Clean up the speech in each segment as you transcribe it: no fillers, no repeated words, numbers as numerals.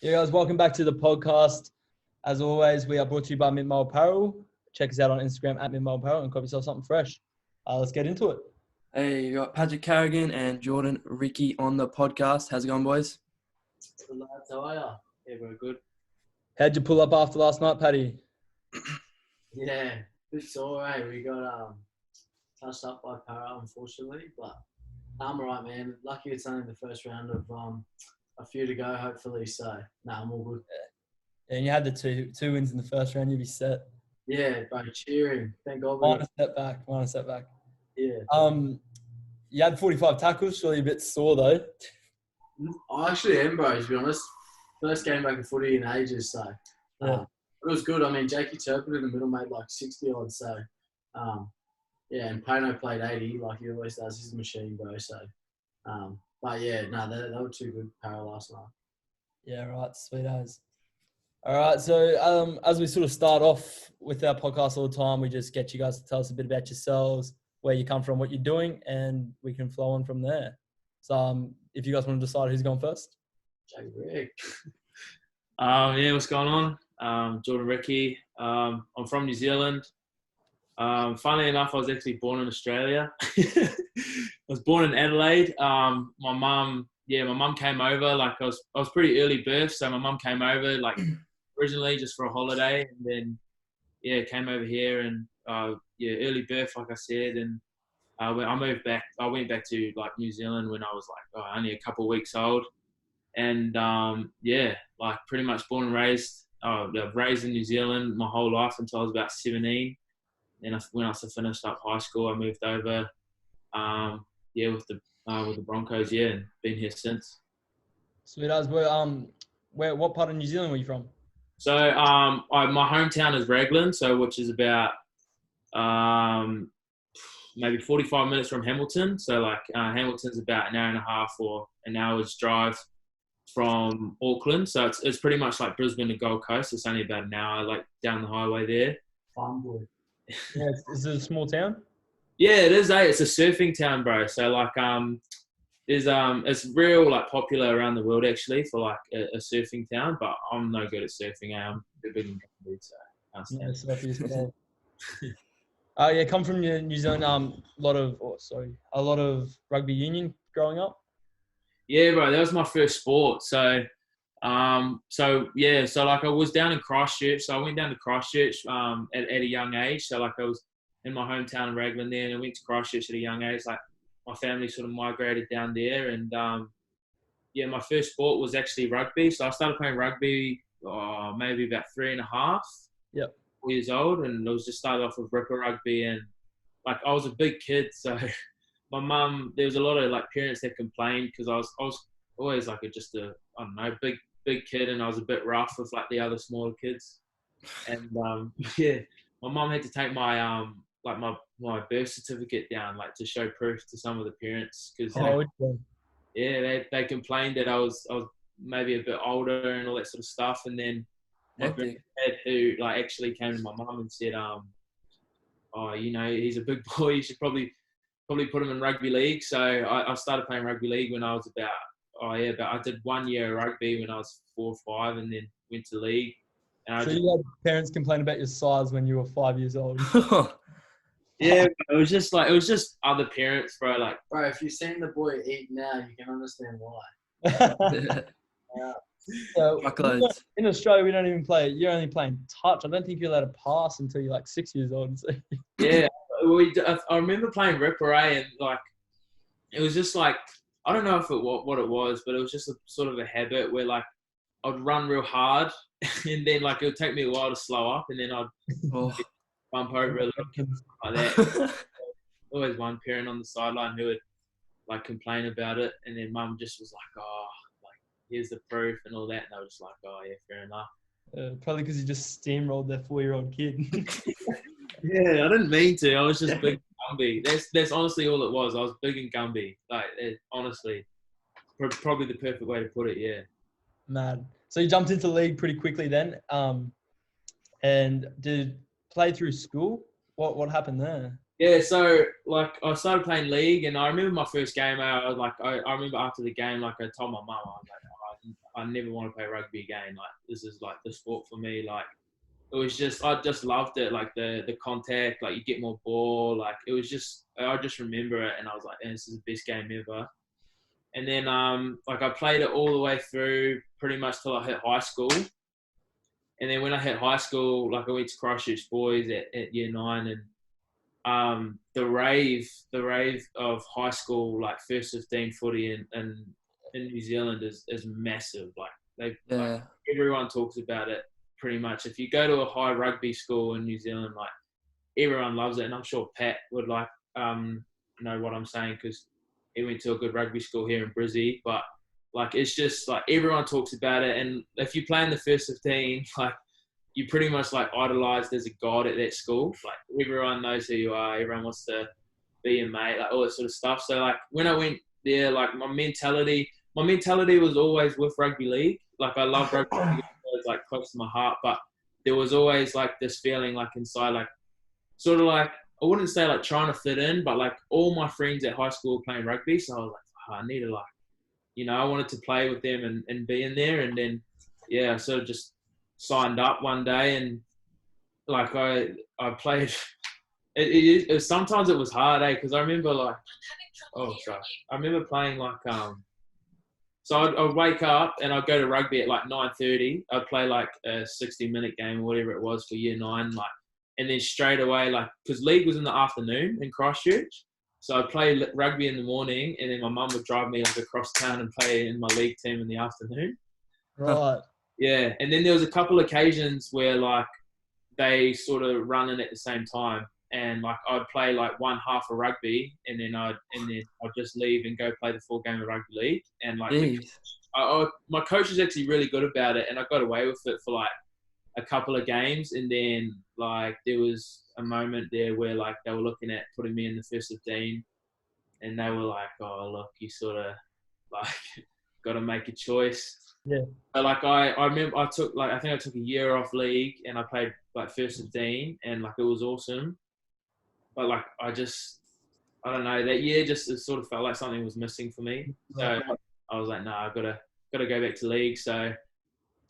Yeah, guys, welcome back to the podcast. As always, we are brought to you by Mid-Mile Apparel. Check us out on Instagram at Mid-Mile Apparel and grab yourself something fresh. Let's get into it. Hey, you got Patrick Carrigan and Jordan Riki on the podcast. How's it going, boys? Good lads, how are you? Yeah, very good. How'd you pull up after last night, Paddy? Yeah, bit sore, eh? We got touched up by Para, unfortunately, but I'm alright, man. Lucky it's only the first round of a few to go, hopefully. So, I'm all good. And you had the two wins in the first round, you'd be set. Yeah, bro, cheering. Thank God. Minus setback. Yeah. You had 45 tackles, surely a bit sore though. I actually am, bro, to be honest. First game back in footy in ages, so Yeah. it was good. I mean, Jakey Turpin in the middle made like 60 odd, so yeah, and Pano played 80 like he always does. He's a machine, bro. So, but yeah, they were too good Para last night. Yeah, right, sweet as. All right, so as we sort of start off with our podcast all the time, we just get you guys to tell us a bit about yourselves, where you come from, what you're doing, and we can flow on from there. So if you guys want to decide who's going first. Jake Rick. Yeah, what's going on? Jordan Riki. I'm from New Zealand. Funnily enough, I was actually born in Australia. I was born in Adelaide. My mum came over. Like I was pretty early birth, so my mum came over like originally just for a holiday, and then came over here and early birth, like I said, and I moved back. I went back to like New Zealand when I was like only a couple of weeks old. And like pretty much born and raised. I've raised in New Zealand my whole life until I was about 17. Then when I finished up high school, I moved over. With the Broncos. Yeah, and been here since. Sweet as. What part of New Zealand were you from? So my hometown is Raglan, which is about maybe 45 minutes from Hamilton. So like Hamilton's about an hour and a half or an hour's drive from Auckland, so it's pretty much like Brisbane to Gold Coast. It's only about an hour, like down the highway there. Farm boy. Yeah, is it a small town? Yeah, it is. It's a surfing town, bro. So like it's real like popular around the world actually for like a surfing town. But I'm no good at surfing. I'm a bit in Gambia, so can't stand it. Come from New Zealand. A lot of rugby union growing up. Yeah, bro, that was my first sport. So like I was down in Christchurch. So I went down to Christchurch at a young age. So like I was in my hometown in Raglan there, and I went to Christchurch at a young age. Like my family sort of migrated down there, and my first sport was actually rugby. So I started playing rugby maybe about 3.5. Yep. 4 years old, and it was just started off with ripper rugby, and like I was a big kid, so. My mum, there was a lot of like parents that complained because I was always like big kid, and I was a bit rough with like the other smaller kids. And my mum had to take my my birth certificate down like to show proof to some of the parents because they complained that I was maybe a bit older and all that sort of stuff. And then my dad who like actually came to my mum and said, he's a big boy, you should probably put him in rugby league. So I started playing rugby league when I was I did 1 year of rugby when I was 4 or 5, and then went to league. And you had parents complain about your size when you were 5 years old? Yeah, it was just other parents, bro. Like, bro, if you've seen the boy eat now, you can understand why. So in Australia, we don't even play. You're only playing touch. I don't think you're allowed to pass until you're like 6 years old. So. Yeah. I remember playing ripper, and like it was just like I don't know what it was, but it was just a sort of a habit where like I'd run real hard, and then like it would take me a while to slow up, and then I'd bump over a little bit like that. Always one parent on the sideline who would like complain about it, and then mum just was like, here's the proof and all that, and I was just like, fair enough. Probably because you just steamrolled that 4-year-old kid. Yeah, I didn't mean to. I was just big and Gumby. That's honestly all it was. I was big and Gumby. Like, honestly, probably the perfect way to put it, yeah. Mad. So you jumped into league pretty quickly then, and did play through school? What happened there? Yeah, so like I started playing league, and I remember my first game. I remember after the game, like I told my mum, I was like, I never want to play rugby again. Like, this is like the sport for me. Like, it was just, I just loved it. Like the contact, like you get more ball. Like it was just, I just remember it, and I was like, this is the best game ever. And then like I played it all the way through pretty much till I hit high school. And then when I hit high school, like I went to Christchurch Boys at year 9, and the rave of high school, like first 15 footy in New Zealand is massive. Like like everyone talks about it pretty much. If you go to a high rugby school in New Zealand, like everyone loves it. And I'm sure Pat would like know what I'm saying, because he went to a good rugby school here in Brisbane. But like it's just like everyone talks about it, and if you play in the first 15, like you pretty much like idolized as a god at that school. Like everyone knows who you are, everyone wants to be your mate, like all that sort of stuff. So like when I went there, like my mentality was always with rugby league. Like I love rugby league, it's like close to my heart, but there was always like this feeling like inside, like sort of like, I wouldn't say like trying to fit in, but like all my friends at high school were playing rugby. So I was like, I need to like, I wanted to play with them and be in there. And then, yeah, I sort of just signed up one day, and like I played. Sometimes it was hard, because I remember like, I remember playing like so I'd wake up and I'd go to rugby at like 9:30. I'd play like a 60-minute game or whatever it was for year 9, like, and then straight away, like, because league was in the afternoon in Christchurch, so I'd play rugby in the morning, and then my mum would drive me like across town and play in my league team in the afternoon. Right. Yeah, and then there was a couple occasions where like they sort of run in at the same time, and like I'd play like one half of rugby, and then I'd just leave and go play the full game of rugby league. And like my coach was actually really good about it, and I got away with it for like a couple of games. And then like there was a moment there where like they were looking at putting me in the first 15, and they were like, oh look, you sort of like got to make a choice. Yeah. But like I remember I took a year off league, and I played like first 15, and like it was awesome. But like I don't know, that year just it sort of felt like something was missing for me. So I was like, no, I gotta go back to league. So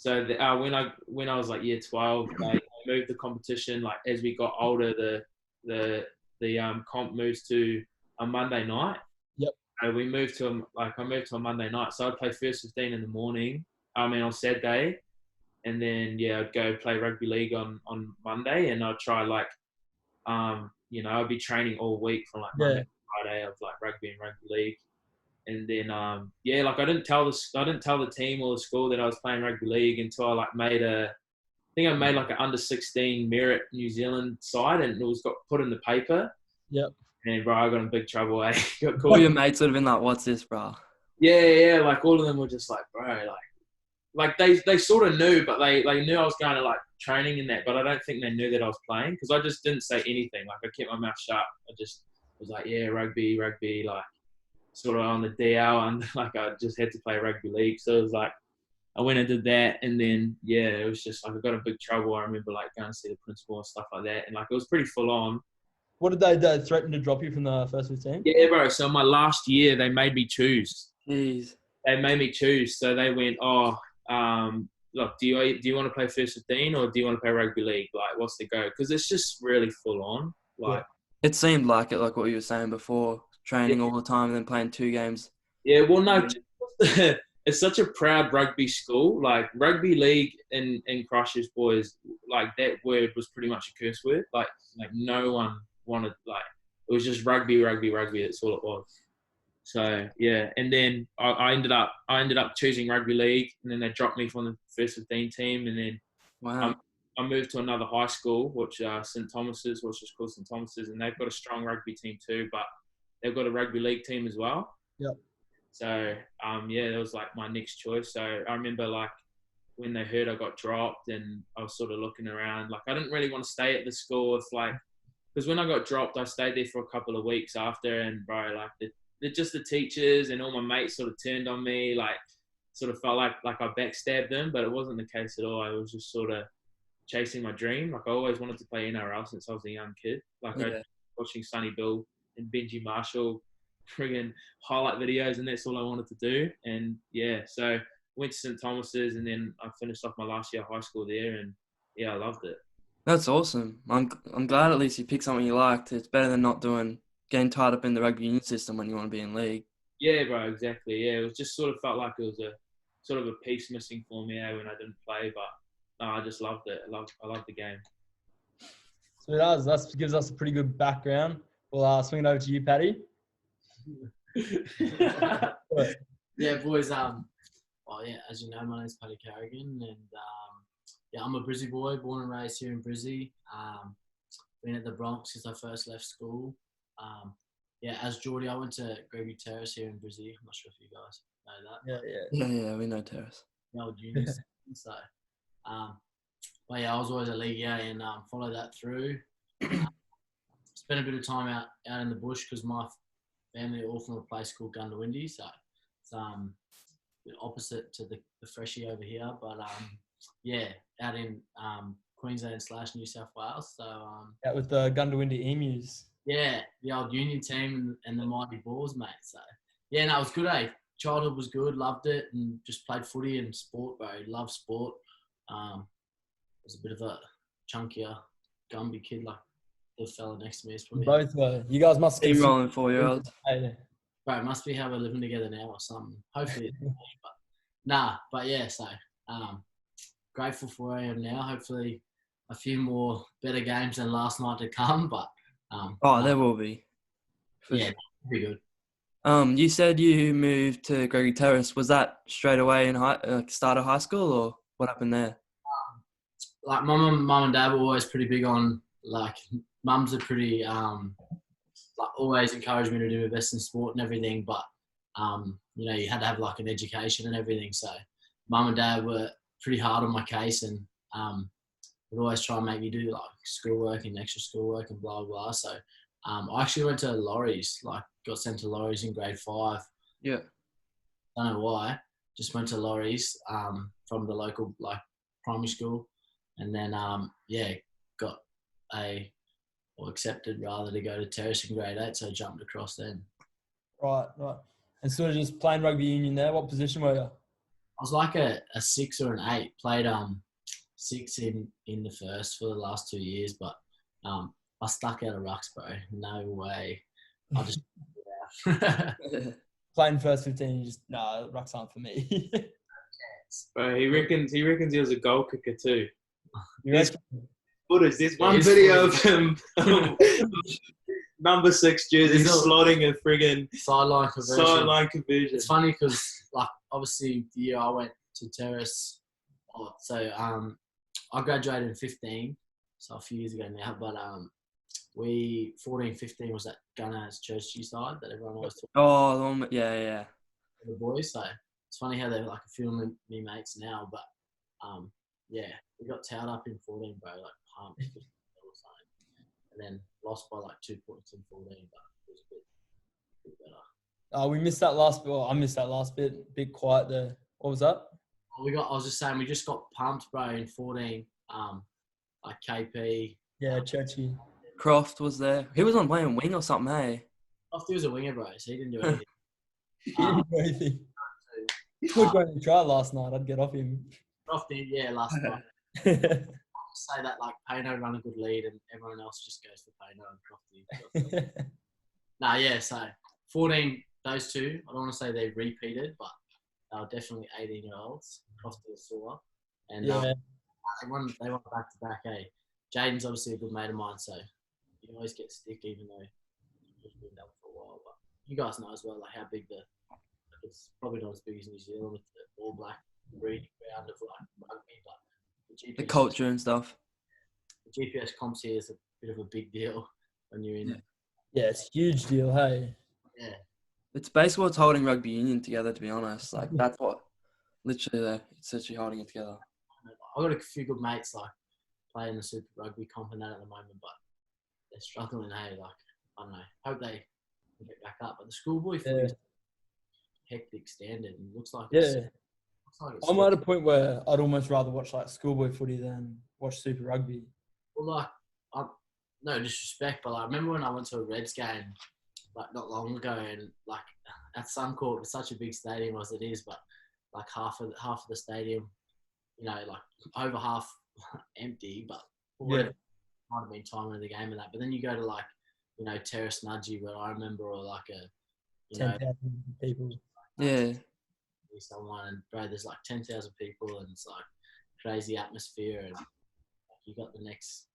when I was like year 12, they moved the competition. Like as we got older, the comp moves to a Monday night. Yep. So I moved to a Monday night. So I'd play first 15 in the morning. On Saturday, and then I'd go play rugby league on Monday, and I'd try like I'd be training all week from like Monday to Friday of like rugby and rugby league. And then like I didn't tell the team or the school that I was playing rugby league until I like made like an under 16 merit New Zealand side, and it was got put in the paper. Yep. And bro, I got in big trouble. Got caught. All your mates would have been like, "What's this, bro?" Yeah. Like all of them were just like, bro, like they sort of knew, but they knew I was going to like training and that, but I don't think they knew that I was playing, because I just didn't say anything. Like I kept my mouth shut. I just was like, yeah, rugby, like sort of on the DL, and like I just had to play rugby league. So it was like I went and did that, and then it was just like I got in big trouble. I remember like going to see the principal and stuff like that, and like it was pretty full on. What did they threaten to drop you from the first 15? Yeah, bro. So my last year, they made me choose. Jeez. They made me choose. So they went, look, do you want to play first 15 or do you want to play rugby league? Like, what's the go? Because it's just really full on. Like, it seemed like it, like what you were saying before, training all the time and then playing 2 games. Yeah, well, no, it's such a proud rugby school. Like rugby league in Christchurch Boys, like that word was pretty much a curse word. Like no one wanted, like it was just rugby. That's all it was. So yeah, and then I ended up choosing rugby league, and then they dropped me from the first 15 team, and then I moved to another high school, which St Thomas's, which is called St Thomas's, and they've got a strong rugby team too, but they've got a rugby league team as well. Yep. So that was like my next choice. So I remember like when they heard I got dropped, and I was sort of looking around, like I didn't really want to stay at the school because when I got dropped, I stayed there for a couple of weeks after, and bro, like the teachers and all my mates sort of turned on me, like sort of felt like I backstabbed them, but it wasn't the case at all. I was just sort of chasing my dream. Like I always wanted to play NRL since I was a young kid. Like I was watching Sonny Bill and Benji Marshall friggin' highlight videos, and that's all I wanted to do. And so went to St Thomas's, and then I finished off my last year of high school there, and yeah, I loved it. That's awesome. I'm glad at least you picked something you liked. It's better than not getting tied up in the rugby union system when you want to be in league. Yeah, bro, exactly. Yeah, it was just sort of felt like it was a sort of a piece missing for me when I didn't play, but no, I just loved it. I loved the game. So that gives us a pretty good background. We'll swing it over to you, Paddy. Yeah, boys. Well, yeah, as you know, my name's Paddy Carrigan, and yeah, I'm a Brizzy boy, born and raised here in Brizzy. Been at the Broncos since I first left school. Yeah, as Geordie, I went to Gregory Terrace here in Brizzy. I'm not sure if you guys know that. Yeah, we know Terrace. The old uni. So, but yeah, I was always a league and followed that through. Spent a bit of time out in the bush because my family are all from a place called Gundawindi, so it's a bit opposite to the freshie over here. But yeah, out in Queensland / New South Wales. So out with the Gundawindi Emus. Yeah, the old union team and the mighty Boars, mate. So yeah, no, it was good. Childhood was good, loved it, and just played footy and sport, bro. Loved sport. Was a bit of a chunkier, Gumby kid, like the fella next to me is probably. Both were. You guys must Keep rolling 4-year-olds. Bro, it must be how we're living together now or something. Hopefully it's not, but yeah, so grateful for where I am now. Hopefully a few more better games than last night to come, but there will be. Yeah, pretty good. You said you moved to Gregory Terrace. Was that straight away in start of high school, or what happened there? Like my mum and dad were always pretty big on, like, mums are pretty like always encouraged me to do my best in sport and everything, but you know, you had to have like an education and everything. So mum and dad were pretty hard on my case, and would always try and make me do like schoolwork and extra schoolwork and blah blah. So I actually went to Laurie's, like got sent to Laurie's in grade 5. Yeah. Don't know why. Just went to Laurie's from the local like primary school, and then yeah, got accepted rather to go to Terrace in grade 8, so I jumped across then. Right. And sort of just playing rugby union there. What position were you? I was like a 6 or an 8. Played 6 in the first for the last 2 years, but I stuck out of rucks, bro. No way. I just Playing first 15, you just rucks aren't for me. Bro, he reckons he was a goal kicker too. There's There's one video of him, number 6 jersey, slotting a friggin' sideline conversion. It's funny because, like, obviously the year I went to Terrace, so I graduated in 15, so a few years ago now, but 14-15 was that Gunners Churchy side that everyone always talks about. Oh, yeah. The boys, so it's funny how they're like a few of me mates now, but yeah, we got towed up in 14, bro, like pumped or something, and then lost by like 2 points in 14, but it was a bit better. We missed that last bit. I missed that last bit. Bit quiet there. What was that? I was just saying, we just got pumped, bro, in 14. Like KP. Yeah, Churchy. Croft was there. He was on playing wing or something, hey? Croft was a winger, bro, so he didn't do anything. He didn't do anything. He could go and try last night. I'd get off him. Croft did, yeah, last night. I'll say that, like, Payno run a good lead and everyone else just goes for Payno and Crofty. Yeah, so 14, those two, I don't want to say they repeated, but they were definitely 18-year-olds. Crofty was sore. And yeah. They won back to back, eh? Jaden's obviously a good mate of mine, so you always get stick even though he's been down for a while. But you guys know as well, like, how big it's probably not as big as New Zealand with the all black breeding ground of like rugby, but the culture and stuff. The GPS comps here is a bit of a big deal when you're in. Yeah, it's a huge deal, hey. Yeah. It's basically what's holding rugby union together, to be honest. Like, that's what literally it's literally holding it together. I've got a few good mates like playing the Super Rugby comp and that at the moment, but they're struggling, hey, like, I don't know. Hope they get back up. But the schoolboy footy is hectic standard and looks like it's I'm at a point where I'd almost rather watch like schoolboy footy than watch Super Rugby. Well, like, no disrespect, but I remember when I went to a Reds game like not long ago, and like at Suncorp, it's such a big stadium as it is, but like half of the stadium, like over half empty, but Yeah. might have been time of the game and that. But then you go to like, Terrace Nudgee, where I remember, or like 10,000 people. Yeah. someone, and bro, there's like 10,000 people, and it's like crazy atmosphere, and like, you got the next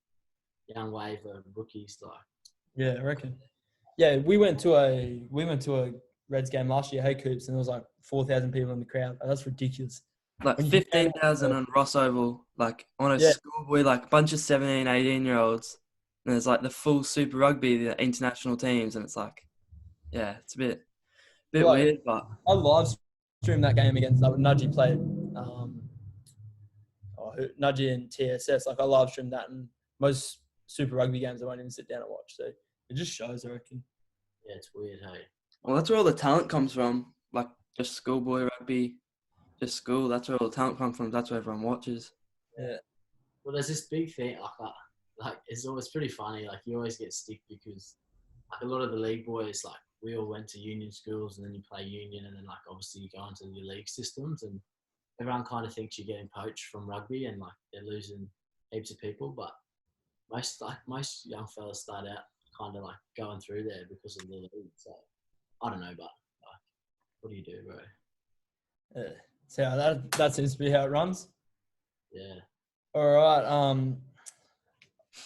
young wave of rookies, like. Yeah, I reckon. Yeah, we went to a Reds game last year, Hey Coops, and there was like 4,000 people in the crowd. That's ridiculous. Like When you compare it 15,000 on Ross Oval, like on a Yeah. schoolboy, like a bunch of 17, 18-year-olds. And there's like the full Super Rugby, the international teams, and it's like, yeah, it's a bit Like, weird, but I live streamed that game against Nudgee played Nudgee and TSS. Like I live streamed that, and most Super Rugby games I won't even sit down and watch. So it just shows, I reckon. Yeah, it's weird, hey. well, that's where all the talent comes from. Like just schoolboy rugby, just school. That's where all the talent comes from. That's where everyone watches. Yeah. Well, there's this big thing, like it's always pretty funny. Like you always get stick because like a lot of the league boys, like we all went to union schools, and then you play union, and then like obviously you go into your league systems, and everyone kind of thinks you're getting poached from rugby, and like they're losing heaps of people. But most young fellas start out kind of like going through there because of the league. So I don't know, but like, what do you do, bro? Yeah. So that seems to be how it runs. Yeah. All right.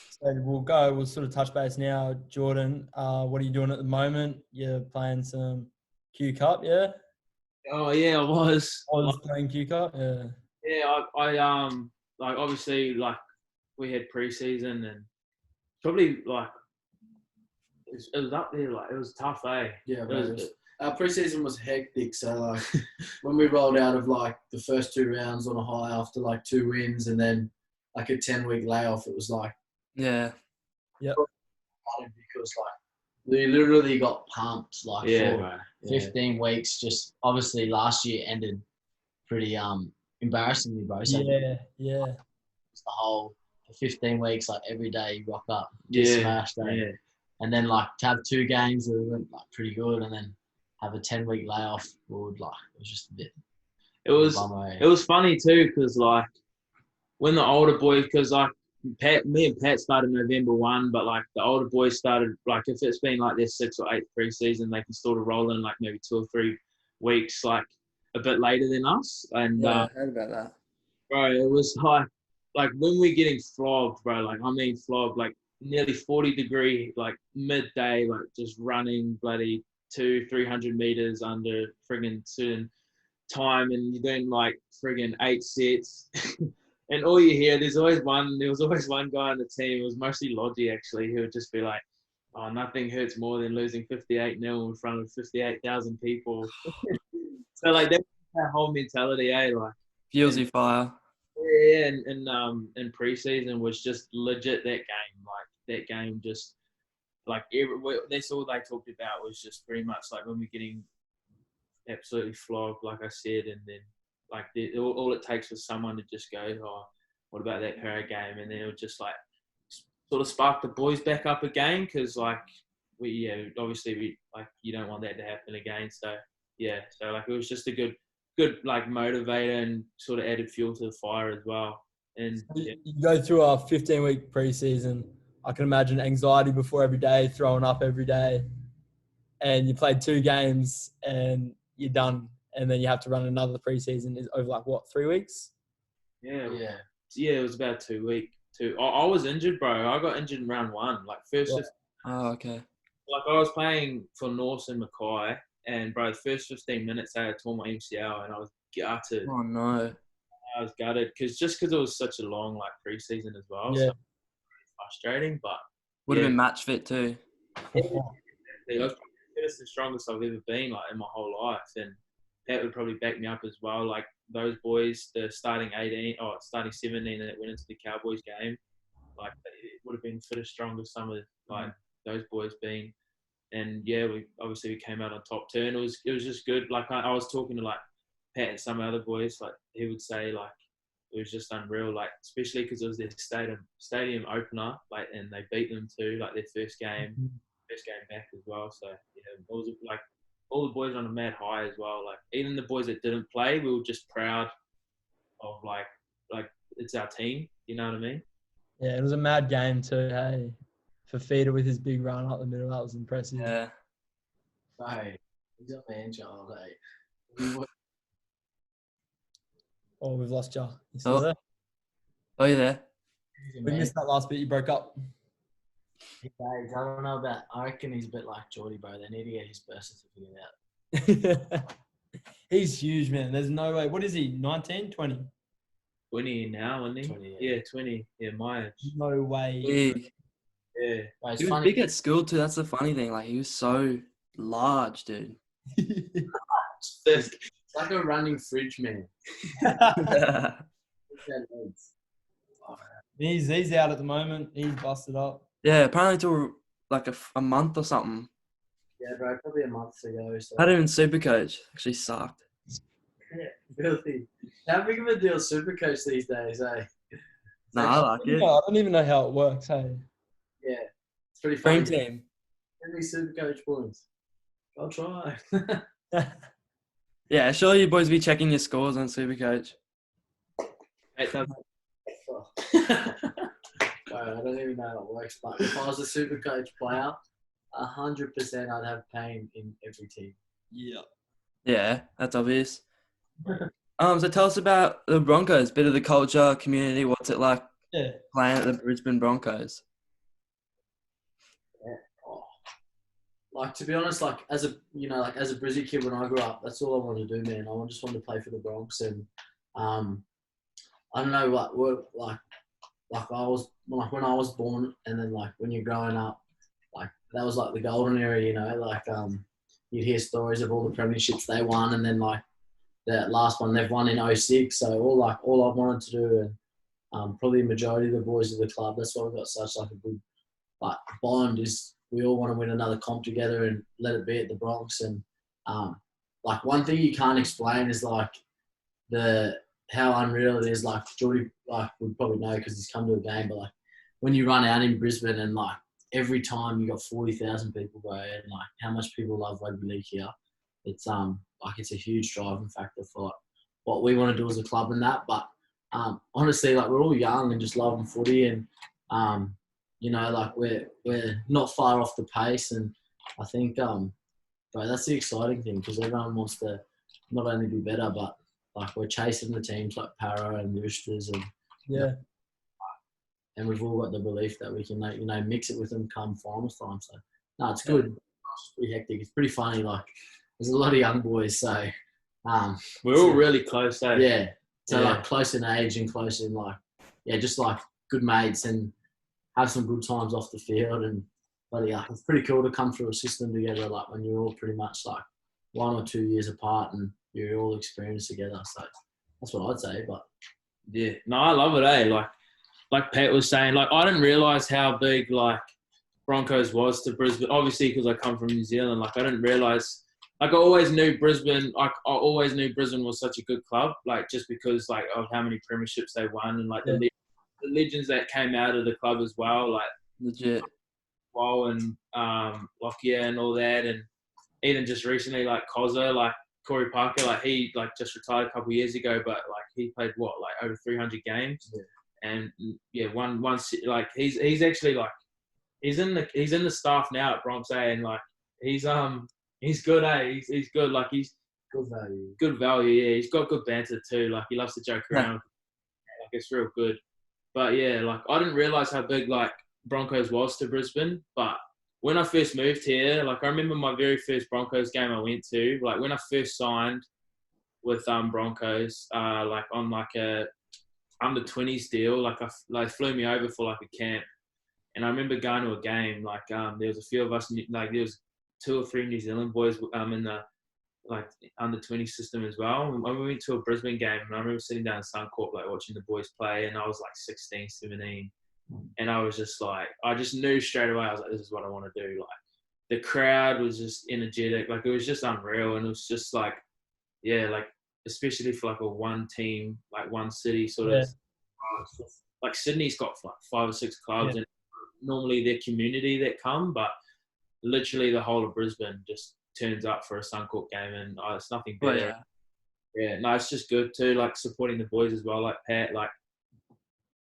So we'll sort of touch base now. Jordan, what are you doing at the moment? You're playing some Q Cup, yeah? Oh yeah, I was. I was playing Q Cup, yeah. Yeah, I like obviously like we had pre-season, and probably like it was up there, like it was tough, eh? Yeah, It was, our preseason was hectic. So like when we rolled out of like the first 2 rounds on a high after like 2 wins, and then like a 10-week layoff, it was like Yeah. because like we literally got pumped like yeah, for bro. Yeah. 15 weeks. Just obviously last year ended pretty embarrassingly, bro. So Yeah. the whole for 15 weeks, like every day you rock up, get smashed, eh? Yeah. And then like to have 2 games that went like pretty good, and then have a 10-week layoff would like it was just a bit. It was bummer, eh? it was funny too, because like when the older boys, because like me and Pat started November 1, but like the older boys started like if it's been like their 6th or 8th preseason, they can sort of roll in like maybe 2 or 3 weeks like a bit later than us. And Yeah, I heard about that. bro, it was like when we're getting flogged, bro, like I mean flogged, like nearly 40-degree, like midday, like just running bloody 200-300 meters under friggin' certain time, and you're doing like friggin' 8 sets. And all you hear, there was always one guy on the team, it was mostly Lodgy actually, who would just be like, oh, nothing hurts more than losing 58-0 in front of 58,000 people. So like that's that whole mentality, eh? Like Fuels you fire. yeah, and preseason was just legit that game. Like that game just like that's all they talked about was just pretty much like when we're getting absolutely flogged, like I said, and then like all it takes was someone to just go, oh, what about that Carrigan game? And then it would just like sort of spark the boys back up again, because like obviously we like you don't want that to happen again. So yeah, so like it was just a good like motivator and sort of added fuel to the fire as well. And yeah. You go through a 15-week preseason. I can imagine anxiety before every day, throwing up every day. And you played 2 games and you're done. And then you have to run another preseason is over like, what, 3 weeks? Yeah, it was about 2 weeks. I was injured, bro. I got injured in round 1. Like first, Oh, okay. like I was playing for Norse and Mackay, and bro, the first 15 minutes I had torn my MCL, and I was gutted. Oh no. I was gutted because it was such a long like preseason as well. Yeah. So frustrating, but Would have been match fit too. I was probably the strongest I've ever been like in my whole life, and that would probably back me up as well. Like those boys, the starting 17 that went into the Cowboys game, like it would have been fittest, strongest some of like those boys being. And yeah, we came out on top too, and it was just good. Like I was talking to like Pat and some other boys, like he would say like it was just unreal, like especially because it was their stadium opener, like, and they beat them too, like their first game back as well. So yeah, it was like all the boys on a mad high as well. Like even the boys that didn't play, we were just proud of like it's our team. You know what I mean? Yeah, it was a mad game too. Hey, Fafita with his big run up the middle, that was impressive. Yeah. Right. He's a man child, eh? Oh, we've lost you. You still there? Oh, you there? We missed that last bit. You broke up. Guys, I don't know about. I reckon he's a bit like Geordie, bro. They need to get his birth certificate out. He's huge, man. There's no way. What is he? 19, 20? 20 now, isn't he? 20, Yeah, 20. Yeah, my age. No way. Big. Yeah. Bro, it's He was funny. big at school too. That's the funny thing. Like he was so large, dude. It's like a running fridge, man. He's out at the moment. He's busted up. Yeah, apparently till like a month or something. Yeah, bro, probably a month ago. So. I had him in Supercoach. Actually sucked. Yeah, really. How big of a deal is Supercoach these days, eh? Nah, I like it. I don't even know how it works. Hey. Yeah, it's pretty funny. Dream team. Every Supercoach points. I'll try. Yeah, sure you boys be checking your scores on Supercoach. Bro, I don't even know how it works, but if I was a Supercoach player, 100% I'd have pain in every team. Yeah. Yeah, that's obvious. So tell us about the Broncos, bit of the culture, community. What's it like Yeah. playing at the Brisbane Broncos? Like, to be honest, like as a Brizzy kid when I grew up, that's all I wanted to do, man. I just wanted to play for the Bronx, and I don't know what like I was like when I was born, and then like when you're growing up, like that was like the golden era, you know. Like you'd hear stories of all the premierships they won, and then like that last one they've won in 06. So all I wanted to do, and probably the majority of the boys of the club, that's why we've got such like a good like bond, is we all want to win another comp together and let it be at the Bronx. And like one thing you can't explain is like how unreal it is. Like Geordie like would probably know because he's come to a game, but like when you run out in Brisbane and like every time you got 40,000 people, bro, and like how much people love rugby league here, it's like it's a huge driving factor for like, what we want to do as a club and that. But honestly, like we're all young and just loving footy, and you know, like we're not far off the pace, and I think bro, that's the exciting thing, because everyone wants to not only be better, but like we're chasing the teams like Para and the Roosters, and Yeah. and we've all got the belief that we can, like, you know, mix it with them come finals time. So no, it's good. It's pretty hectic. It's pretty funny. Like there's a lot of young boys, so We're all really close, eh? yeah. So Yeah. like close in age and close in like just like good mates and have some good times off the field. And but yeah, it's pretty cool to come through a system together, like when you're all pretty much like 1 or 2 years apart and you're all experienced together. So that's what I'd say. But Yeah. No, I love it, eh? Like Pat was saying, like I didn't realise how big like Broncos was to Brisbane. Obviously, because I come from New Zealand, like I didn't realise. Like I always knew Brisbane. Like I always knew Brisbane was such a good club. Like just because like of how many premierships they won, and like the legends that came out of the club as well, like Legit. Wall and Lockyer and all that, and even just recently like Cozza, like Corey Parker, like he like just retired a couple of years ago, but like he played like over 300 games, and one like he's actually like he's in the staff now at Bronx, and like he's good, he's good, like he's good value, yeah, he's got good banter too, like he loves to joke around, like it's real good. But yeah, like I didn't realise how big like Broncos was to Brisbane, but when I first moved here, like I remember my very first Broncos game I went to, like when I first signed with Broncos, like on like a under 20s deal, like they flew me over for like a camp, and I remember going to a game, like there was a few of us, like there was 2 or 3 New Zealand boys in the like under 20 system as well. And we went to a Brisbane game, and I remember sitting down in Suncorp like watching the boys play, and I was like 16, 17. And I was just like, I just knew straight away, I was like, this is what I want to do. Like, the crowd was just energetic. Like, it was just unreal. And it was just like, yeah, like, especially for like a one team, like one city sort of. Like, Sydney's got like 5 or 6 clubs, and normally their community that come, but literally the whole of Brisbane just turns up for a Suncorp game, and it's nothing Well, better. Yeah, no, it's just good too, like supporting the boys as well, like Pat, like,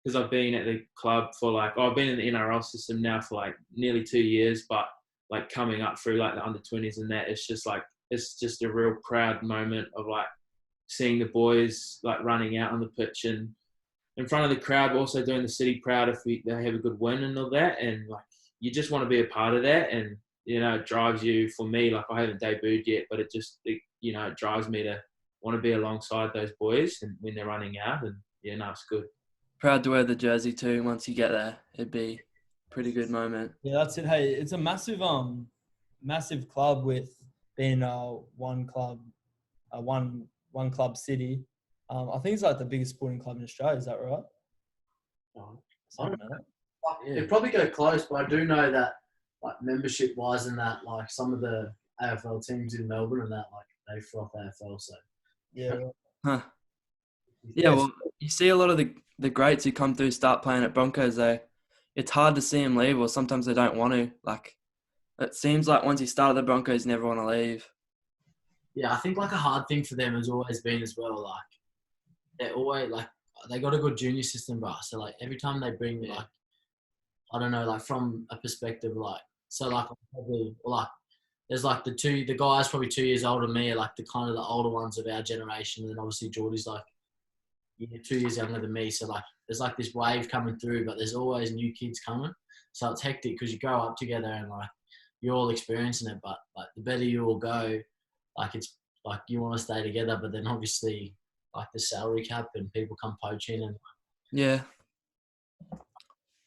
because I've been at the club for like, I've been in the NRL system now for like nearly 2 years, but like coming up through like the under-20s and that, it's just a real proud moment of like seeing the boys like running out on the pitch and in front of the crowd, but also doing the city proud if they have a good win and all that. And like, you just want to be a part of that. And, you know, it drives you, for me, like I haven't debuted yet, but it drives me to want to be alongside those boys and when they're running out. And yeah, no, it's good. Proud to wear the jersey too. Once you get there, it'd be a pretty good moment. Yeah, that's it. Hey, it's a massive club with being one club city. I think it's like the biggest sporting club in Australia. Is that right? No, I don't know. It'd probably go close, but I do know that, like, membership-wise and that, like, some of the AFL teams in Melbourne and that, like, they froth AFL, so. Yeah. Huh. Yeah, well, you see a lot of the greats who come through start playing at Broncos, though. It's hard to see them leave, or sometimes they don't want to. Like, it seems like once you start at the Broncos, you never want to leave. Yeah, I think, like, a hard thing for them has always been as well, like, they're always, like, they got a good junior system, bro. So, like, every time they bring, like, I don't know, like, from a perspective, like, so, like, probably, like, there's, like, the guys probably 2 years older than me are, like, the kind of the older ones of our generation. And then, obviously, Geordie's, like, 2 years younger than me. So, like, there's, like, this wave coming through, but there's always new kids coming. So, it's hectic because you grow up together and, like, you're all experiencing it. But, like, the better you all go, like, it's, like, you want to stay together. But then, obviously, like, the salary cap and people come poaching. And Yeah.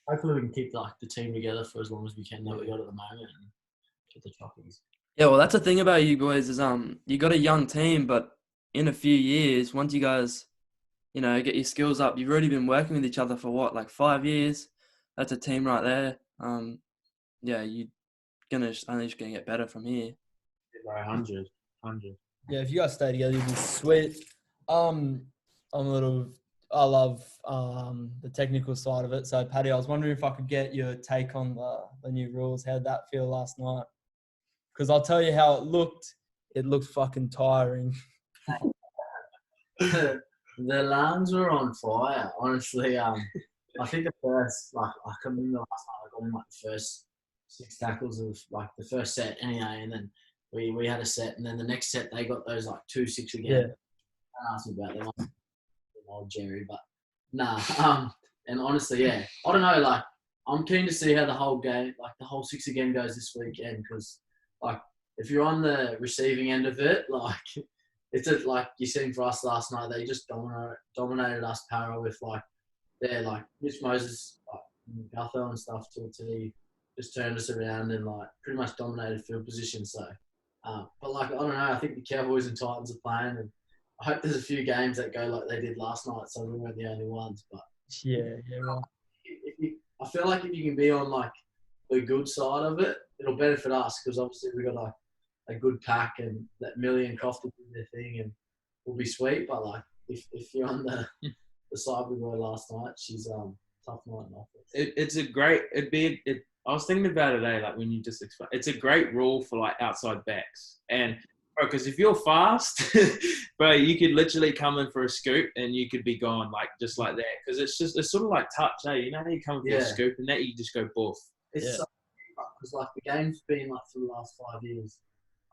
hopefully we can keep, like, the team together for as long as we can that we got at the moment and get the chockies. Yeah, well, that's the thing about you boys is you got a young team, but in a few years, once you guys, you know, get your skills up, you've already been working with each other for what, like 5 years? That's a team right there. Yeah, you're only just gonna get better from here. Yeah, 100. Yeah, if you guys stay together, you'll be sweet. I love the technical side of it. So, Paddy, I was wondering if I could get your take on the new rules. How did that feel last night? Because I'll tell you how it looked. It looked fucking tiring. The alarms were on fire, honestly. I think the first, like, I can remember last night, I got in, like, the first 6 tackles of, like, the first set anyway, and then we had a set, and then the next set they got those, like, 2-6 again. Yeah. Don't ask me about them. Old Jerry, but nah. And honestly, yeah, I don't know. Like, I'm keen to see how the whole game, like the whole 6 again, goes this weekend. Because, like, if you're on the receiving end of it, like, it's like you seen for us last night. They just dominated us, Para, with, like, their, like, Mitch Moses, like, Gutho and stuff. He just turned us around and, like, pretty much dominated field position. So, but, like, I don't know. I think the Cowboys and Titans are playing, and I hope there's a few games that go like they did last night, so we weren't the only ones. But Yeah, right. I feel like if you can be on, like, the good side of it, it'll benefit us because obviously we got, like, a good pack and that Millie and Croft will do their thing and will be sweet. But, like, if you're on the side we were last night, she's tough night in office. I was thinking about it today, like when you just explained, it's a great rule for like outside backs. And because if you're fast, bro, you could literally come in for a scoop and you could be gone like just like that. Because it's sort of like touch, eh? You know how you come in for a scoop and that you just go boof. It's so, because, like, the game's been, like, for the last 5 years,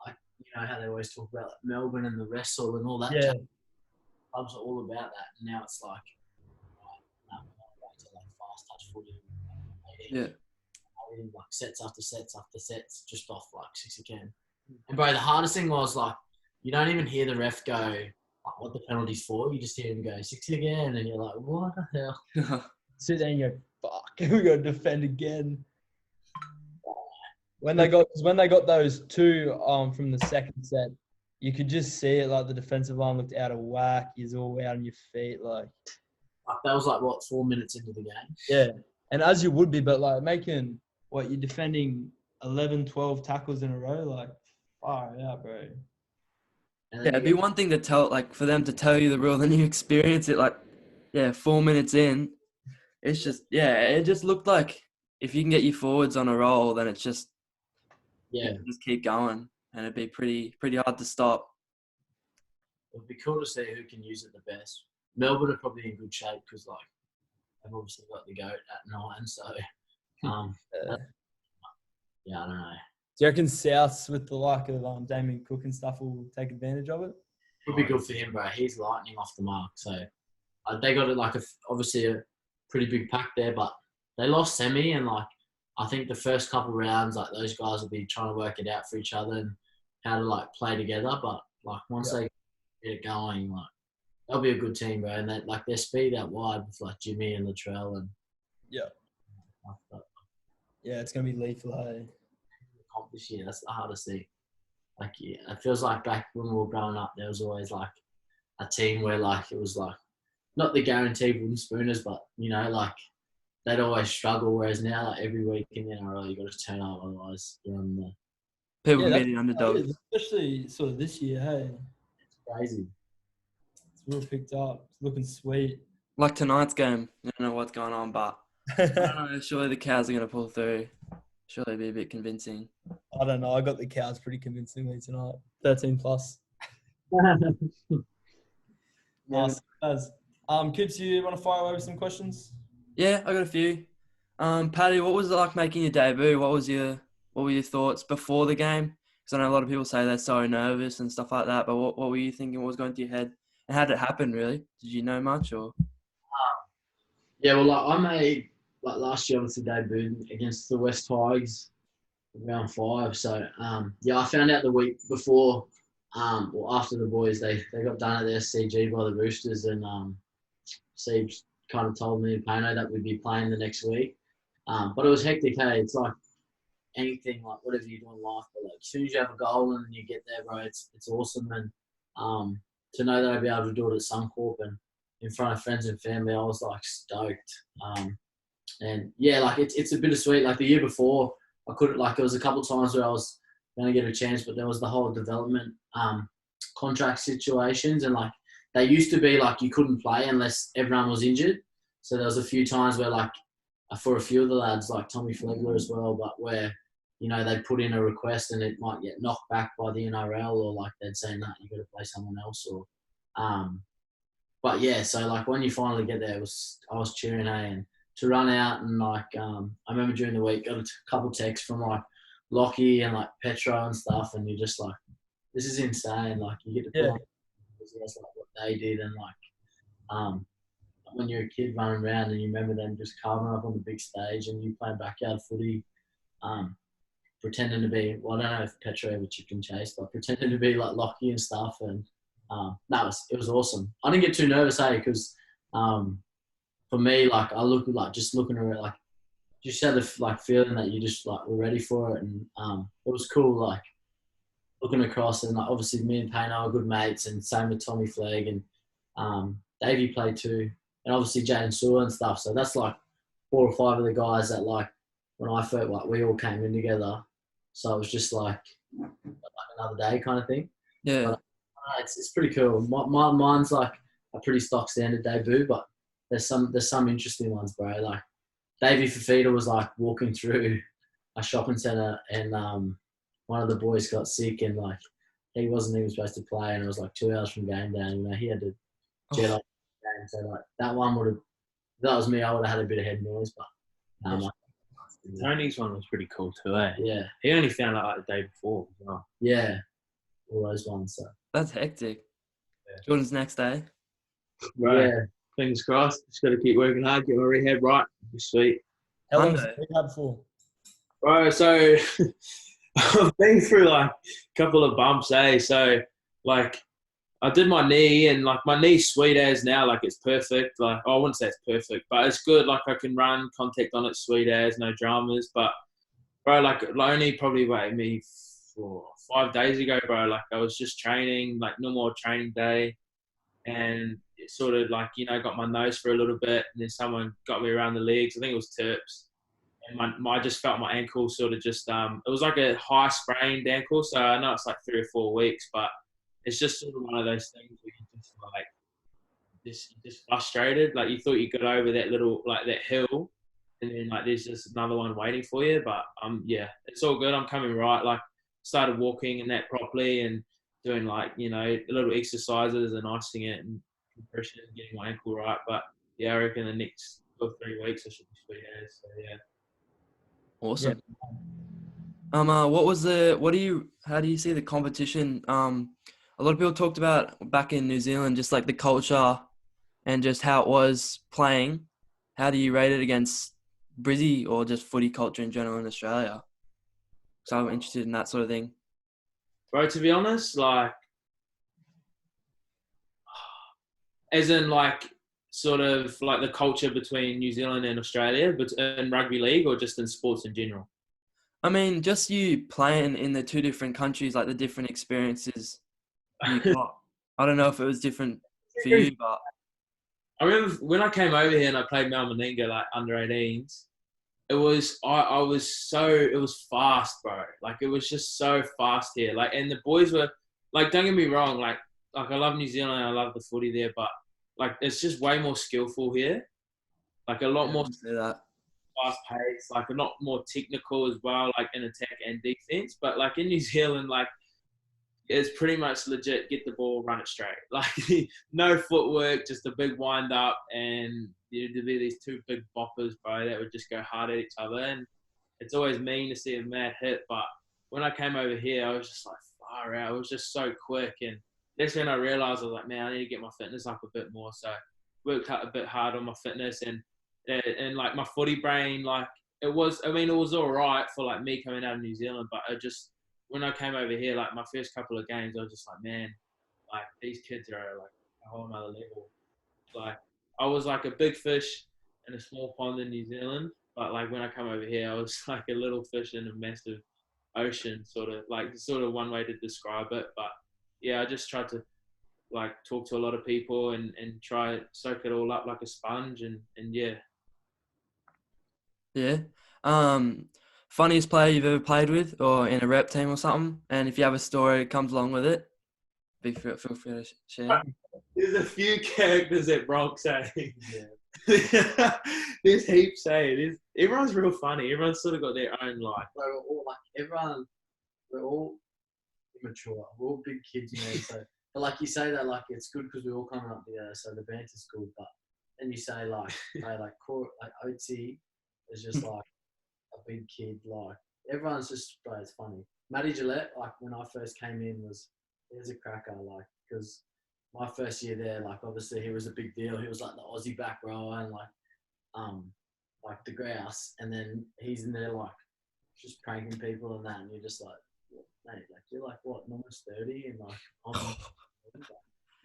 like, you know how they always talk about, like, Melbourne and the wrestle and all that. Yeah. Clubs are all about that. And now it's like, back to, like, fast touch footy. Yeah. Like, sets after sets after sets, just off, like, 6 again. And, bro, the hardest thing was, like, you don't even hear the ref go, like, what the penalty's for. You just hear him go, 6 again. And you're like, what the hell? Sit there and you go, fuck, we got to defend again. When they got those 2 from the second set, you could just see it, like, the defensive line looked out of whack. You're all out on your feet, like. That was, like, what, 4 minutes into the game? Yeah. And as you would be, but, like, making, you're defending 11, 12 tackles in a row, like, far out, bro. Yeah, it'd be one thing to tell, like, for them to tell you the rule, then you experience it, like, 4 minutes in. It's just, it just looked like if you can get your forwards on a roll, then it's just, just keep going. and it'd be pretty hard to stop. It'd be cool to see who can use it the best. Melbourne are probably in good shape because like they've obviously got the goat at 9, so yeah, I don't know. Do you reckon Souths with the like of Damien Cook and stuff will take advantage of it? Would be good for him, bro. He's lightning off the mark. So they got like obviously a pretty big pack there, but they lost Semi, and like I think the first couple rounds, like those guys will be trying to work it out for each other and how to like play together. But like once they get it going, like they'll be a good team, bro. And that like their speed out wide with like Jimmy and Latrell and yeah, it's gonna be lethal. Hey? Comp this year, that's the hardest thing. Like yeah, it feels like back when we were growing up, there was always like a team where like it was like not the guaranteed wooden spooners, but you know like they'd always struggle. Whereas now, like every week in the NRL, you got to turn up, otherwise you're on the People beating underdogs. Especially sort of this year. Hey, it's crazy. It's real picked up. It's looking sweet. Like tonight's game, I don't know what's going on, but I don't know. Surely the Cows are going to pull through. Surely be a bit convincing. I don't know. I got the Cows pretty convincingly tonight. 13 plus. Nice. Kids, you want to fire away with some questions? Yeah, I got a few. Paddy, what was it like making your debut? What were your thoughts before the game? Because I know a lot of people say they're so nervous and stuff like that. But what were you thinking? What was going through your head? And how did it happen? Really? Did you know much or? Yeah, well, like I made like last year obviously debuted against the West Tigers round 5. So yeah, I found out the week before, or after the boys they got done at the SCG by the Roosters, and Siebes kind of told me and Pano that we'd be playing the next week. But it was hectic. Hey, it's like anything, like whatever you do in life, but like as soon as you have a goal and you get there, bro, it's awesome. And to know that I'd be able to do it at Suncorp and in front of friends and family, I was like stoked. And yeah, like it's a bittersweet. Like the year before, I couldn't, like, it was a couple of times where I was going to get a chance, but there was the whole development contract situations, and like they used to be like you couldn't play unless everyone was injured. So there was a few times where like for a few of the lads, like Tommy Flegler as well, but where you know they'd put in a request and it might get knocked back by the NRL, or like they'd say, "No, you got to play someone else." Or but yeah, so like when you finally get there, I was cheering, and to run out and like I remember during the week got a couple texts from like Lockie and like Petro and stuff, and you're just like, this is insane. Like you get to put on that's like what they did, and like when you're a kid running around and you remember them just carving up on the big stage and you playing backyard footy, pretending to be, well, I don't know if Petro ever chicken chase, but pretending to be like Lockie and stuff, and it was awesome. I didn't get too nervous, because for me, like I look like just looking around, like just had a like feeling that you just like were ready for it, and it was cool. Like looking across, and like obviously me and Payne are good mates, and same with Tommy Flegg, and Davey played too, and obviously Jaden Sewell and stuff. So that's like 4 or 5 of the guys that like when I first like we all came in together. So it was just like another day kind of thing. Yeah, but, it's pretty cool. Mine's like a pretty stock standard debut, but there's some interesting ones, bro. Like Davey Fafita was like walking through a shopping centre, and one of the boys got sick, and like he wasn't even supposed to play, and it was like 2 hours from game day, and you know he had to jet off the game. So like that was me, I would have had a bit of head noise, but Tony's one was pretty cool too, eh? Yeah. He only found out like the day before as well. Yeah. All those ones. So that's hectic. Yeah. Jordan's next day. Right. Yeah. Fingers crossed. Just got to keep working hard, get my rehab right. Be sweet. How long has it been for? Right, so I've been through like a couple of bumps, So like I did my knee, and like my knee's sweet as now, like it's perfect. Like I wouldn't say it's perfect, but it's good. Like I can run contact on it, sweet as, no dramas. But bro, like only probably waited me for 5 days ago, bro. Like I was just training, like normal training day, and it sort of like, you know, got my nose for a little bit, and then someone got me around the legs. I think it was Terps. And I just felt my ankle sort of just, it was like a high sprained ankle. So I know it's like 3 or 4 weeks, but it's just sort of one of those things where you just like, just frustrated. Like you thought you got over that little, like that hill, and then like there's just another one waiting for you. But yeah, it's all good. I'm coming right. Like started walking and that properly and doing like, you know, little exercises and icing it and compression and getting my ankle right. But yeah, I reckon the next 2 or 3 weeks I should be sweet as. So yeah. Awesome. Yeah. How do you see the competition? A lot of people talked about back in New Zealand, just like the culture and just how it was playing. How do you rate it against Brizzy or just footy culture in general in Australia? So I'm interested in that sort of thing. Bro, to be honest, like, as in like sort of like the culture between New Zealand and Australia, but in rugby league or just in sports in general? I mean, just you playing in the two different countries, like the different experiences you got. I don't know if it was different for you, but I remember when I came over here and I played Mal Meninga, like under 18s, it was it was fast, bro. Like it was just so fast here. Like, and the boys were like, don't get me wrong, like I love New Zealand, I love the footy there, but like it's just way more skillful here. Like a lot more say that. fast paced, like a lot more technical as well, like in attack and defense. But like in New Zealand, like it's pretty much legit get the ball, run it straight. Like no footwork, just a big wind up, and there'd be these two big boppers, bro, that would just go hard at each other. And it's always mean to see a mad hit, but when I came over here, I was just like far out. It was just so quick, and that's when I realized I was like, man, I need to get my fitness up a bit more. So worked a bit hard on my fitness and like my footy brain, like it was all right for like me coming out of New Zealand, but it just, when I came over here, like my first couple of games, I was just like, man, like these kids are like a whole nother level. Like I was like a big fish in a small pond in New Zealand, but like when I come over here, I was like a little fish in a massive ocean, sort of one way to describe it. But yeah, I just tried to like talk to a lot of people and try soak it all up like a sponge and yeah. Yeah. Funniest player you've ever played with or in a rep team or something? And if you have a story that comes along with it, feel free to share. There's a few characters at Bronx, eh? Yeah. There's heaps, eh? Everyone's real funny. Everyone's sort of got their own life. We're all we're all immature. We're all big kids, man. So, but like you say that, like it's good because we're all coming up together, so the banter's good. But then you say like, hey, like OT is just like a big kid. Like everyone's just, bro, it's funny. Matty Gillette, like when I first came in, was a cracker. Like because my first year there, like obviously he was a big deal. He was like the Aussie back rower and like the grouse, and then he's in there like just pranking people and that, and you're just like, mate, like you're like what, almost 30, and like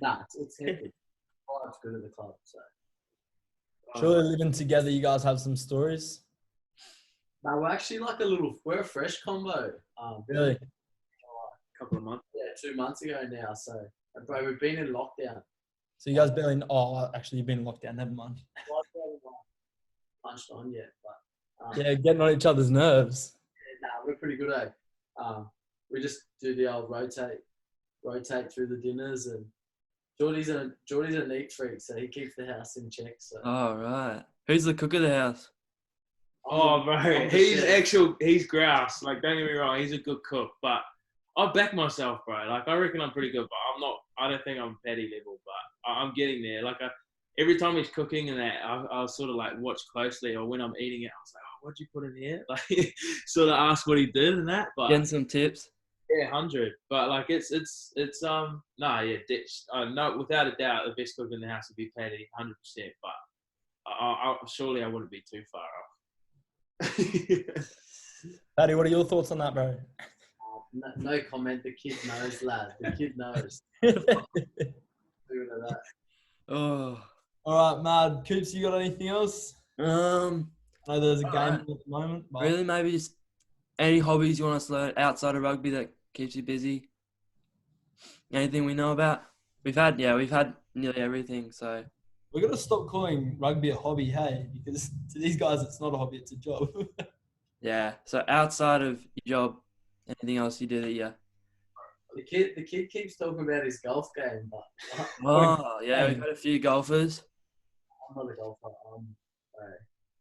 nah, it's hectic. Life's good at the club, so. Surely living together, you guys have some stories. No, we're actually like we're a fresh combo. Really? A couple of months. Yeah, 2 months ago now. So, bro, we've been in lockdown. So you guys barely? Oh, actually, you've been in lockdown. Never mind. Punched on yet, but Yeah, getting on each other's nerves. yeah, nah, we're pretty good, eh? We just do the old rotate through the dinners, and Geordie's a neat freak, so he keeps the house in check. So. Oh, right. Who's the cook of the house? Oh, bro, he's grouse. Like, don't get me wrong, he's a good cook, but I back myself, bro. Like, I reckon I'm pretty good, but I don't think I'm Paddy level, but I'm getting there. Like, every time he's cooking and that, I'll sort of like watch closely, or when I'm eating it, I was like, oh, what'd you put in here? Like, sort of ask what he did and that, but. Getting some tips. Yeah, 100. But like it's no, without a doubt, the best cook in the house would be Paddy, 100%. But surely I wouldn't be too far off. Paddy, what are your thoughts on that, bro? No comment. The kid knows, lad. The kid knows. Doing that. Oh. All right, Mad. Coops, you got anything else? I know there's a game right. at the moment. But... Really, maybe just any hobbies you want us to learn outside of rugby that keeps you busy? Anything we know about? We've had nearly everything, so. We're going to stop calling rugby a hobby, hey? Because to these guys, it's not a hobby, it's a job. Yeah, so outside of your job, anything else you do that, yeah? The kid keeps talking about his golf game, but Oh, yeah, we've had a few golfers. I'm not a golfer.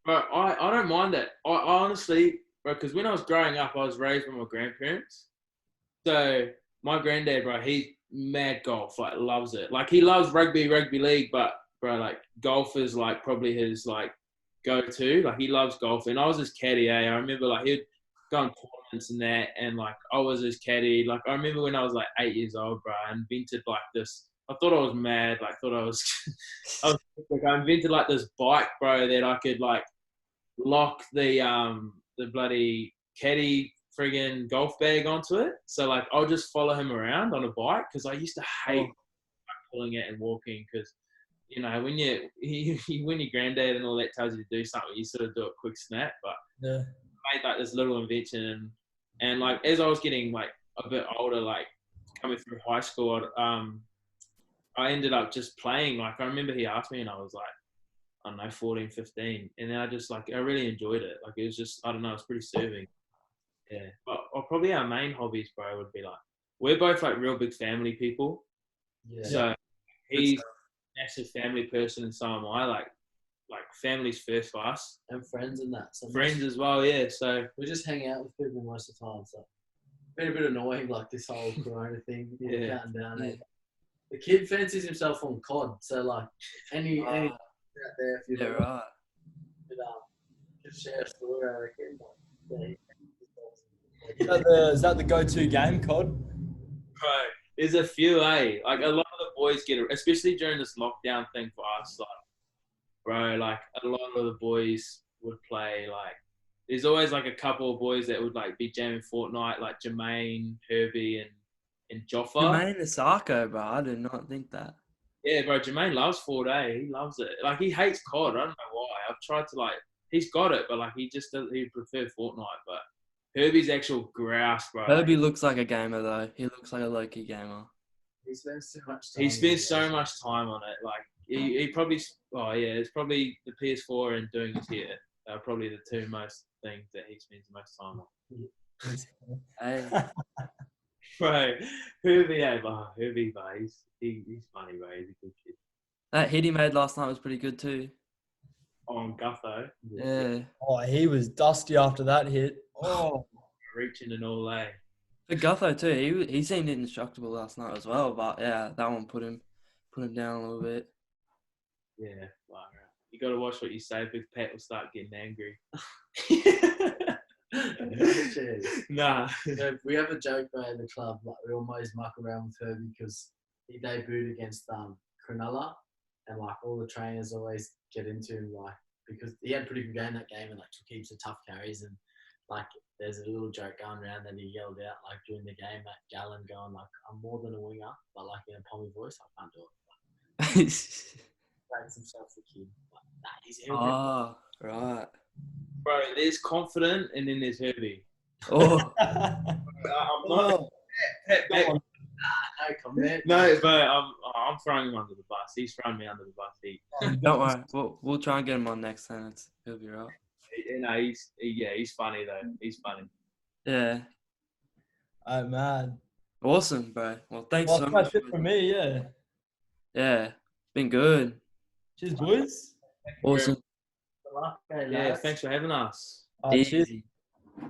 But I don't mind that. I honestly, because when I was growing up, I was raised by my grandparents, So my granddad, bro, he's mad golf, like loves it. Like he loves rugby league, but bro, like golf is like probably his like go-to. Like he loves golf, and I was his caddy. I remember like he'd go on tournaments and that, and like I was his caddy. Like I remember when I was like 8 years old, bro, I invented like this. I thought I was mad. Like thought I was, I invented like this bike, bro, that I could like lock the bloody caddy friggin' golf bag onto it. So like I'll just follow him around on a bike because I used to hate pulling it and walking because you know when when your granddad and all that tells you to do something, you sort of do a quick snap. But Yeah. I made like this little invention and like as I was getting like a bit older, like coming through high school, I ended up just playing. Like I remember he asked me and I was like, I don't know, 14, 15. And then I just like, I really enjoyed it. Like it was just, I don't know, it's pretty serving. Yeah. But probably our main hobbies, bro, would be like, we're both like real big family people. Yeah. So he's a massive family person and so am I. Like family's first for us. And friends and that. So Friends as well, yeah. So we just hang out with people most of the time. So it's been a bit annoying, like this whole Corona thing. Yeah. Counting down. Yeah. The kid fancies himself on COD. So like any out there, if you right. could share a story, I reckon. Yeah. Is that the go-to game, COD? bro, there's a few, Like a lot of the boys get it, especially during this lockdown thing for us. Like, bro, like a lot of the boys would play. Like, there's always like a couple of boys that would like be jamming Fortnite, like Jermaine, Herbie, and Joffa. Jermaine Isako, bro. I did not think that. Yeah, bro, Jermaine loves 4-day. He loves it. Like, he hates COD. I don't know why. I've tried to, like, he's got it, but, like, he just doesn't, he'd prefer Fortnite. But Herbie's actual grouse, bro. Herbie looks like a gamer, though. He looks like a low-key gamer. He spends too much time. He spends so much time on it. Like, he probably, it's probably the PS4 and doing his hair. Are probably the two most things that he spends the most time on. Hey. Bro, Herbie, Herbie, bro, he's funny, bro. He's a good kid. That hit he made last night was pretty good, too. On Gutho. Yeah. Oh, he was dusty after that hit. Oh, reaching and all, For Gutho, too, he seemed indestructible last night as well, but, yeah, that one put him down a little bit. Yeah, like, you got to watch what you say because Pat will start getting angry. Nah. So we have a joke, bro, in the club. Like we always muck around with her because he debuted against Cronulla, and like all the trainers always get into him, like because he had a pretty good game that game and like took heaps of tough carries and like there's a little joke going around that he yelled out like during the game at Gallen going like I'm more than a winger, but like in a pommy voice I can't do it. Rates himself the kid. Like, nah, he's arrogant. Oh, right. Bro, there's confident and then there's Herbie. Oh. I'm not. No comment. No, but I'm throwing him under the bus. He's throwing me under the bus. Don't worry. We'll try and get him on next time. He'll be right. He's funny though. He's funny. Yeah. oh man. Awesome, bro. Well, thanks so That's much. it from me, yeah. Yeah. Been good. Cheers, boys. Awesome. Yeah, thanks for having us. Cheers.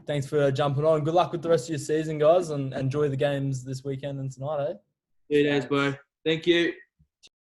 Thanks for jumping on. Good luck with the rest of your season, guys, and enjoy the games this weekend and tonight, eh? 2 days, bro. Thank you.